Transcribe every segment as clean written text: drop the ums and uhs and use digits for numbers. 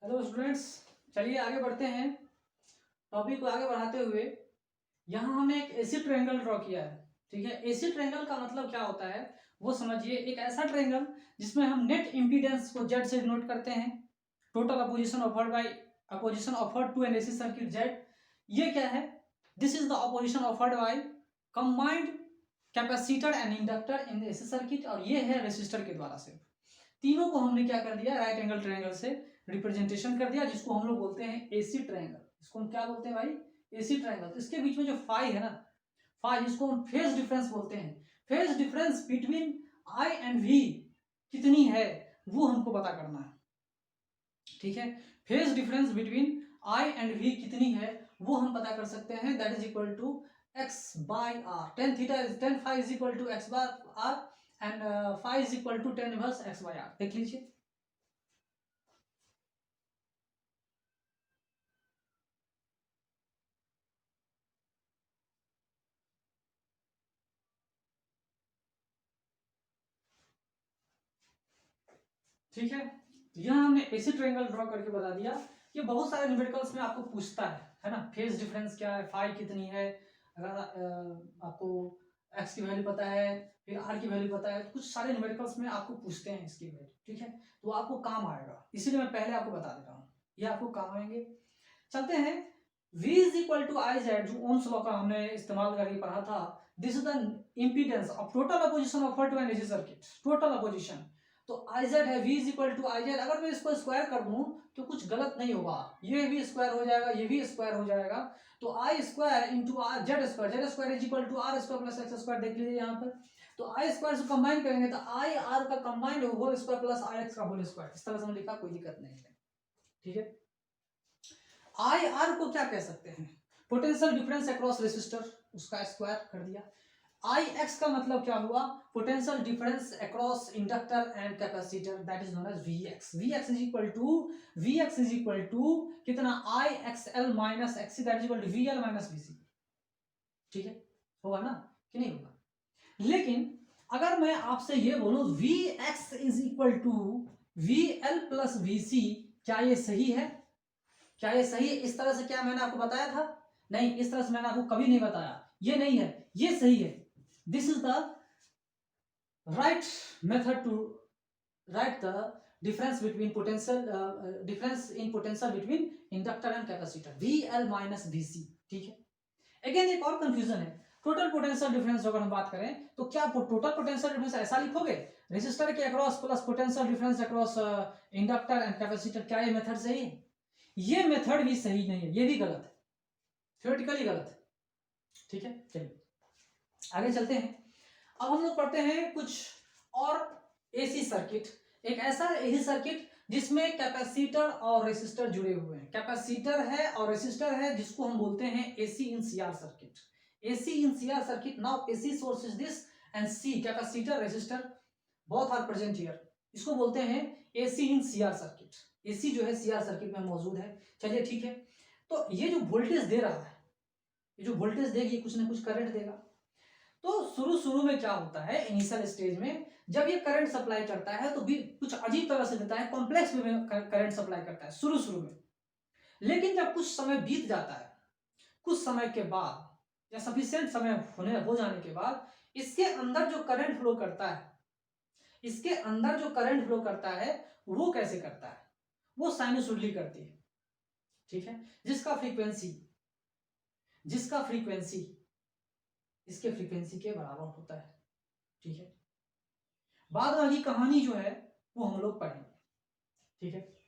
Hello students, चलिए आगे बढ़ते हैं। टॉपिक को आगे बढ़ाते हुए यहाँ हमने एक एसी ट्रायंगल ड्रॉ किया है। ठीक है, एसी ट्रायंगल का मतलब क्या होता है वो समझिए। एक ऐसा ट्रायंगल जिसमें हम नेट इम्पीडेंस को जेड से डिनोट करते हैं। Total opposition offered by opposition offered to an AC circuit Z. ये क्या है? This is the opposition offered by combined capacitor and inductor in the AC circuit, और ये है रेसिस्टर के द्वारा से। तीनों को हमने क्या कर दिया, राइट एंगल ट्रायंगल से रिप्रेजेंटेशन कर दिया, जिसको हम लोग बोलते हैं एसी ट्रायंगल। इसको हम क्या बोलते हैं भाई? AC triangle. तो इसके बीच में जो फाई है ना, फाई, इसको हम फेज डिफरेंस बोलते हैं। Phase difference between I and V कितनी है वो हमको पता करना है। ठीक है, phase difference between I and V कितनी है वो हम पता कर सकते हैं। That is equal to X by R. Tan theta is tan phi is equal to X by R and phi is equal to tan inverse X by R. देख लीजिए। ठीक है, यहाँ हमने ऐसे ट्रायंगल ड्रॉ करके बता दिया। ये बहुत सारे न्यूमेरिकल्स में आपको पूछता है ना। फेज डिफरेंस क्या है, फाई कितनी है, अगर आपको एक्स की वैल्यू पता है, फिर आर की वैल्यू पता है, तो कुछ सारे न्यूमेरिकल्स में आपको पूछते हैं इसकी वैल्यू। ठीक है, तो आपको काम आएगा, इसीलिए मैं पहले आपको बता दे रहा हूँ, ये आपको काम आएंगे। चलते हैं। V is equal to I Z, जो ओम्स लॉ का हमने इस्तेमाल करके पढ़ा था। This is the impedance of total opposition of to an AC circuit. Total opposition तो आई जेड है, V is equal to I Z. अगर मैं इसको स्क्वायर कर दूं तो कुछ गलत नहीं होगा, ये भी स्क्वायर हो जाएगा, ये भी स्क्वायर हो जाएगा। तो I square into R Z square, Z square is equal to R square plus X square. देख लीजिए यहाँ पर, तो आई स्क्वायर से कंबाइन करेंगे तो आई आर का कंबाइंड होल स्क्वायर प्लस आई एक्स का होल स्क्वायर। इस तरह से हमने लिखा, कोई दिक्कत नहीं है। ठीक है, आई आर को क्या कह सकते हैं? पोटेंशियल डिफरेंस अक्रॉस रेसिस्टर, उसका स्क्वायर कर दिया। आई एक्स का मतलब क्या हुआ? Potential difference across inductor and capacitor, that is known as V X. V X is equal to कितना? I X L minus X, that is equal to V L minus V C. ठीक है, होगा ना कि नहीं होगा? लेकिन अगर मैं आपसे ये बोलूं V X is equal to V L plus V C, क्या ये सही है? क्या ये सही है? इस तरह से क्या मैंने आपको बताया था? नहीं, इस तरह से मैंने आपको कभी नहीं बताया। ये नहीं है, ये सही है। This is the right method to write the difference between potential difference in potential between inductor and capacitor, V L minus V C. ठीक है, अगेन एक और कंफ्यूजन है। टोटल पोटेंशियल डिफरेंस अगर हम बात करें तो क्या टोटल पोटेंशियल डिफरेंस ऐसा लिखोगे, रेसिस्टर के across plus potential difference across inductor and capacitor? क्या ये मेथड सही है? ये मेथड भी सही नहीं है, ये भी गलत है, थ्योरेटिकली गलत है। ठीक है, चलिए आगे चलते हैं। अब हम लोग पढ़ते हैं कुछ और एसी सर्किट। एक ऐसा एसी सर्किट जिसमें कैपेसिटर और रेसिस्टर जुड़े हुए हैं। कैपेसिटर है और रेसिस्टर है, जिसको हम बोलते हैं AC in CR circuit. AC in CR circuit. Now AC source is this and C capacitor resistor both are present here. इसको बोलते हैं AC in CR circuit. AC जो है सीआर सर्किट में मौजूद है। चलिए ठीक है, तो ये जो वोल्टेज दे रहा है, ये जो वोल्टेज देगी कुछ ना कुछ करंट देगा। तो शुरू शुरू में क्या होता है, इनिशियल स्टेज में जब ये करंट सप्लाई करता है तो भी कुछ अजीब तरह से देता है, कॉम्प्लेक्स वे में करंट सप्लाई करता है शुरू शुरू में। लेकिन जब कुछ समय बीत जाता है, कुछ समय के बाद या सफिशिएंट समय हो जाने के बाद, इसके अंदर जो करंट फ्लो करता है, इसके अंदर जो करंट फ्लो करता है वो कैसे करता है? वो साइनसॉइडली करती है। ठीक है, जिसका फ्रीक्वेंसी इसके फ्रीक्वेंसी के बराबर होता है। ठीक है, बाद वाली कहानी जो है वो हम लोग पढ़ेंगे। ठीक है,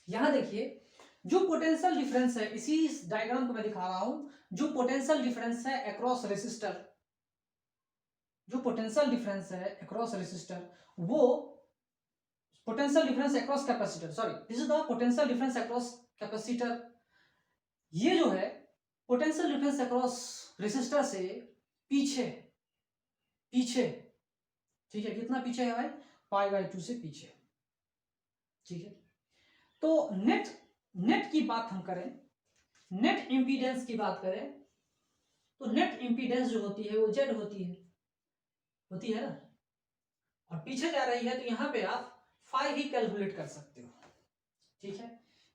यहां देखिए जो पोटेंशियल डिफरेंस है, इसी डायग्राम को मैं दिखा रहा हूं। जो पोटेंशियल डिफरेंस है अक्रॉस रेसिस्टर, जो पोटेंशियल डिफरेंस है अक्रॉस रेसिस्टर, वो potential difference across capacitor, sorry this is the potential difference across capacitor. ये जो है पोटेंशियल डिफरेंस अक्रॉस रेसिस्टर से पीछे पीछे। ठीक है, कितना पीछे है भाई? पाई बाई 2 से पीछे। ठीक है, तो नेट की बात हम करें, नेट इंपीडेंस की बात करें, तो नेट इंपीडेंस जो होती है वो जेड होती है ना, और पीछे जा रही है तो यहां पे आप फाई ही कैलकुलेट कर सकते हो। ठीक है,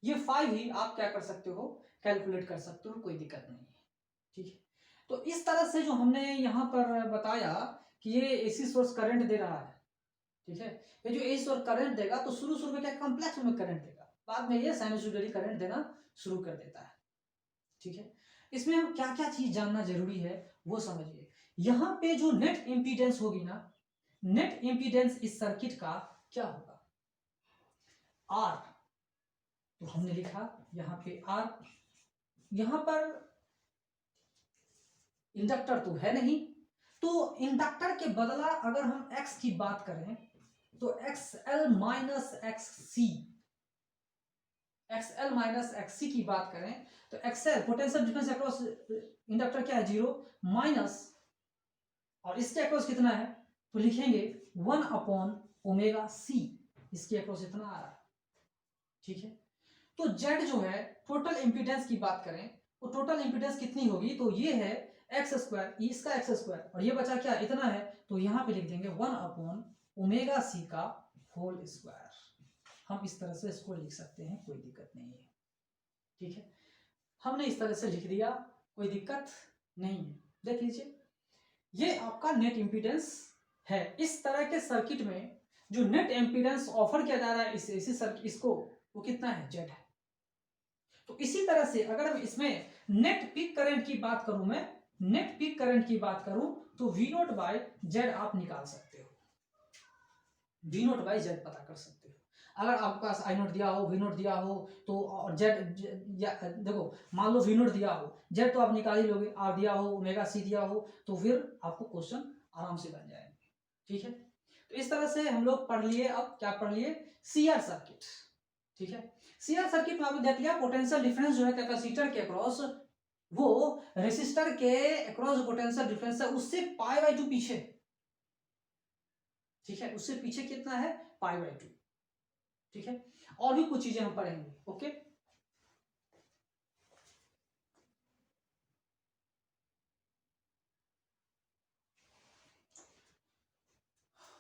ये 5 ही आप क्या कर सकते हो, कैलकुलेट कर सकते हो, कोई दिक्कत नहीं है। ठीक है, तो इस तरह से जो हमने यहाँ पर बताया कि ये एसी सोर्स करंट दे रहा है। ठीक है, ये जो एसी सोर्स करंट देगा तो शुरू शुरू में क्या कॉम्प्लेक्स में करंट देगा, बाद में ये साइनसोइडली करंट देना शुरू कर देता है। ठीक है, इसमें हम क्या क्या चीज जानना जरूरी है वो समझिए। यहाँ पे जो नेट इम्पीडेंस होगी ना, नेट इम्पीडेंस इस सर्किट का क्या होगा, आर। तो हमने लिखा यहाँ पे आर, यहाँ पर इंडक्टर तो है नहीं, तो इंडक्टर के बदला अगर हम एक्स की बात करें तो XL minus XC, XL minus XC की बात करें तो XL potential difference across inductor क्या है, 0 माइनस, और इसके अक्रॉस कितना है तो लिखेंगे 1 अपॉन ओमेगा C, इसके अक्रॉस इतना आ रहा है। ठीक है, तो Z जो है टोटल इंपीडेंस की बात करें तो टोटल इंपीडेंस कितनी होगी, तो ये है एक्स स्क्वायर, इसका एक्स स्क्वायर, और ये बचा क्या इतना है, तो यहाँ पे लिख देंगे 1 अपॉन ओमेगा C का होल स्क्वायर। हम इस तरह से इसको लिख सकते हैं, कोई दिक्कत नहीं है। ठीक है, हमने इस तरह से लिख दिया, कोई दिक्कत नहीं है। देख लीजिए, ये आपका नेट इम्पीडेंस है। इस तरह के सर्किट में जो नेट इम्पीडेंस ऑफर किया जा रहा है इसी सर्किट, इसको वो कितना है, Z है। तो इसी तरह से अगर मैं इसमें नेट पीक करंट की बात करूं, मैं नेट पीक करंट की बात करूं तो V0 बाय Z आप निकाल सकते हो, V0 बाय Z पता कर सकते हो। अगर आपके पास I0 दिया हो, V0 दिया हो तो, और Z देखो मान लो V0 दिया हो, Z तो आप निकाल ही लोगे, R दिया हो, ओमेगा C दिया हो, तो फिर आपको क्वेश्चन आराम से बन जाएंगे। ठीक है, तो इस तरह से हम लोग पढ़ लिए। अब क्या पढ़ लिए, सीआर सर्किट। ठीक है, सीआर सर्किट में आपने देख लिया पोटेंशियल डिफरेंस जो है कैपेसिटर के अक्रॉस, वो रेसिस्टर के अक्रॉस जो पोटेंशियल डिफरेंस है उससे π/2 पीछे। ठीक है, उससे पीछे कितना है, π/2। ठीक है, और भी कुछ चीजें हम पढ़ेंगे। ओके,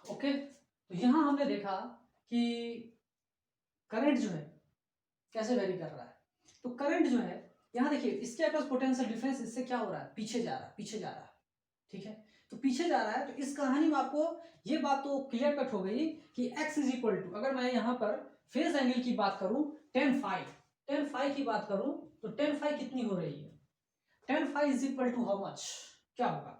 ओके, तो यहां हमने देखा कि करंट जो है कैसे वेरी कर रहा है। तो करंट जो है यहाँ देखिए, इसके अक्रॉस पोटेंशियल डिफरेंस इससे क्या हो रहा है, पीछे जा रहा है, पीछे जा रहा है। ठीक है, तो पीछे जा रहा है, तो इस कहानी में आपको ये बात तो क्लियर कट हो गई कि x इज इक्वल टू, अगर मैं यहाँ पर फेज एंगल की बात करूं tan फाई की बात करूं तो tan फाई कितनी हो रही है, tan phi is equal to how much, क्या होगा,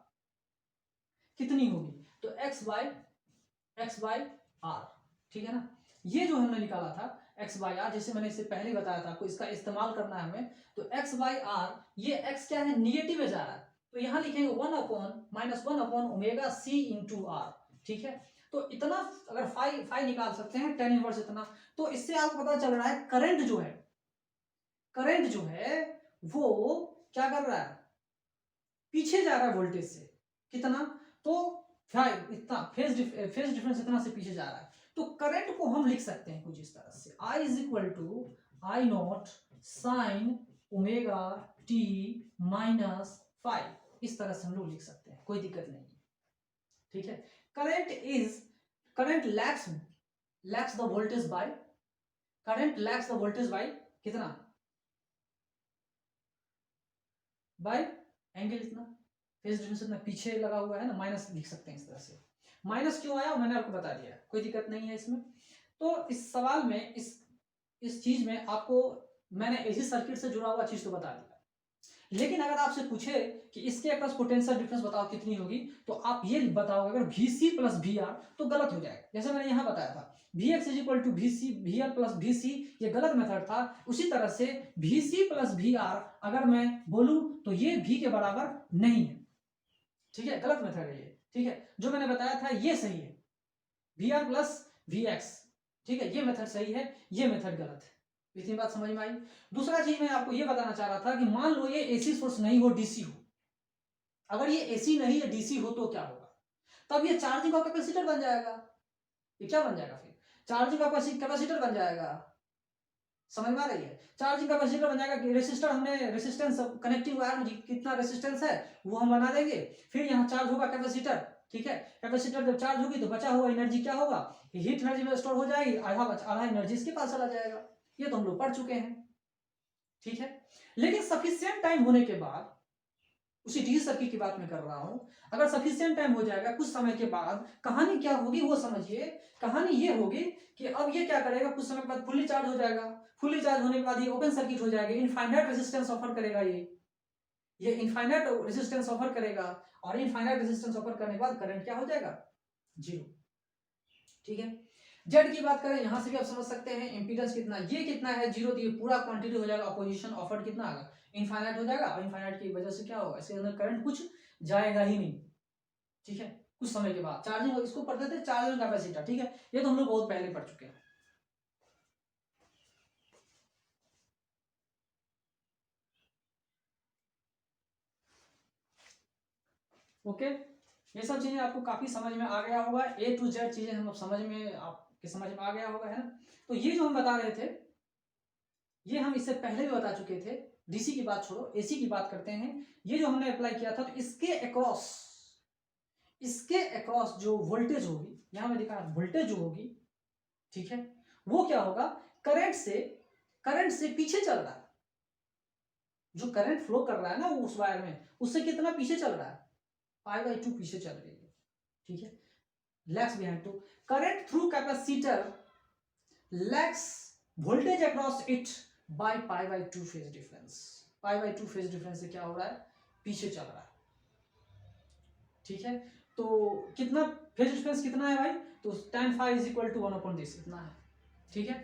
कितनी होगी, तो x बाय आर। ठीक है ना, ये जो हमने निकाला था x बाय आर, जैसे मैंने इससे पहले बताया था आपको, इसका इस्तेमाल करना है हमें। तो x बाय आर, ये x क्या है, निगेटिव में जा रहा है, तो यहाँ लिखेंगे 1 upon minus 1 upon omega C into R. ठीक है, तो इतना अगर फाई निकाल सकते हैं tan इनवर्स इतना, तो इससे आपको पता चल रहा है करंट जो है वो क्या कर रहा है, पीछे जा रहा है वोल्टेज से, कितना, तो इतना फेज डिफरेंस इतना से पीछे जा रहा है। तो करंट को हम लिख सकते हैं कुछ इस तरह से, I is equal to I naught sine omega T minus 5, इस तरह से हम लोग लिख सकते हैं, कोई दिक्कत नहीं है। ठीक है, current lakhs the voltage bye कितना, बाय एंगल इतना, फेज डिफरेंस इतना पीछे लगा हुआ है ना, माइनस लिख सकते हैं इस तरह से। माइनस क्यों आया मैंने आपको बता दिया, कोई दिक्कत नहीं है इसमें। तो इस सवाल में इस चीज में आपको मैंने एसी सर्किट से जुड़ा हुआ चीज तो बता दिया, लेकिन अगर आपसे पूछे कि इसके अक्रॉस पोटेंशियल डिफरेंस बताओ कितनी होगी, तो आप ये बताओगे अगर VC प्लस VR तो गलत हो जाएगा। जैसे मैंने यहाँ बताया था VX is equal to VL plus VC, ये गलत मेथड था। उसी तरह से VC प्लस VR अगर मैं बोलूं तो ये V के बराबर नहीं है। ठीक है, गलत मेथड है ये। ठीक है, जो मैंने बताया था ये सही है, VR प्लस VX। ठीक है, ये मेथड सही है, ये मेथड गलत है। इतनी बात समझ में आई। दूसरा चीज मैं आपको ये बताना चाह रहा था कि मान लो ये एसी सोर्स नहीं हो, डीसी हो। अगर ये एसी नहीं है, डीसी हो तो क्या होगा, तब ये चार्जिंग का कैपेसिटर बन जाएगा। ये क्या बन जाएगा फिर, चार्जिंग का कैपेसिटर बन जाएगा। समझ में आ रही है, चार्जिंग कैपेसिटर बन जाएगा। रेसिस्टर हमने रेसिस्टेंस कनेक्टिंग वायर में कितना रेसिस्टेंस है वो हम बना देंगे, फिर यहाँ चार्ज होगा कैपेसिटर। ठीक है, कैपेसिटर जब चार्ज होगी तो बचा हुआ एनर्जी क्या होगा, हीट एनर्जी में स्टोर हो जाएगी, आधा एनर्जी इसके पास चला जाएगा। ये तो हम लोग पढ़ चुके हैं, ठीक है। लेकिन सफिशियंट टाइम होने के बाद, उसी डीसी सर्किट की बात मैं कर रहा हूं, अगर सफिशियंट टाइम हो जाएगा कुछ समय के बाद, कहानी क्या होगी वो समझिए। कहानी ये होगी कि अब ये क्या करेगा, कुछ समय के बाद फुल्ली चार्ज हो जाएगा। फुल्ली चार्ज होने के बाद ये ओपन सर्किट हो जाएगा, इनफाइनाइट रेजिस्टेंस ऑफर करेगा, ये इनफाइनाइट रेजिस्टेंस ऑफर करेगा, और इनफाइनाइट रेजिस्टेंस ऑफर करने के बाद करंट क्या हो जाएगा, जीरो, ठीक है। जेड की बात करें, यहां से भी आप समझ सकते हैं इंपीडेंस कितना, ये कितना है, जीरो, तो ये पूरा क्वांटिटी हो जाएगा, अपोजिशन ऑफर्ड कितना आएगा, इनफाइनाइट हो जाएगा, और इनफाइनाइट की वजह से क्या होगा, इसके अंदर करंट कुछ जाएगा ही नहीं, ठीक है। कुछ समय के बाद चार्जिंग, इसको पढ़ते थे चार्जिंग कैपेसिटर, ठीक है, ये तो हम लोग बहुत पहले पढ़ चुके हैं। ओके, ये सब चीजें आपको काफी समझ में आ गया होगा, ए टू जेड चीजें हम समझ में, आपके समझ में आ गया होगा, है ना। तो ये जो हम बता रहे थे, ये हम इससे पहले भी बता चुके थे। डीसी की बात छोड़ो, एसी की बात करते हैं। ये जो हमने अप्लाई किया था, तो इसके अक्रॉस जो वोल्टेज होगी, यहां में दिखा वोल्टेज जो होगी, ठीक है, वो क्या होगा, करंट से पीछे चल रहा है। जो करंट फ्लो कर रहा है ना उस वायर में, उससे कितना पीछे चल रहा है, π/2 पीछे चल रही है, ठीक है, lags behind. To current through capacitor lags voltage across it by π/2 phase difference. π/2 phase difference से क्या हो रहा है, पीछे चल रहा है, ठीक है। तो कितना फेज डिफरेंस कितना है भाई, तो tan phi = 1/this इतना है, ठीक है।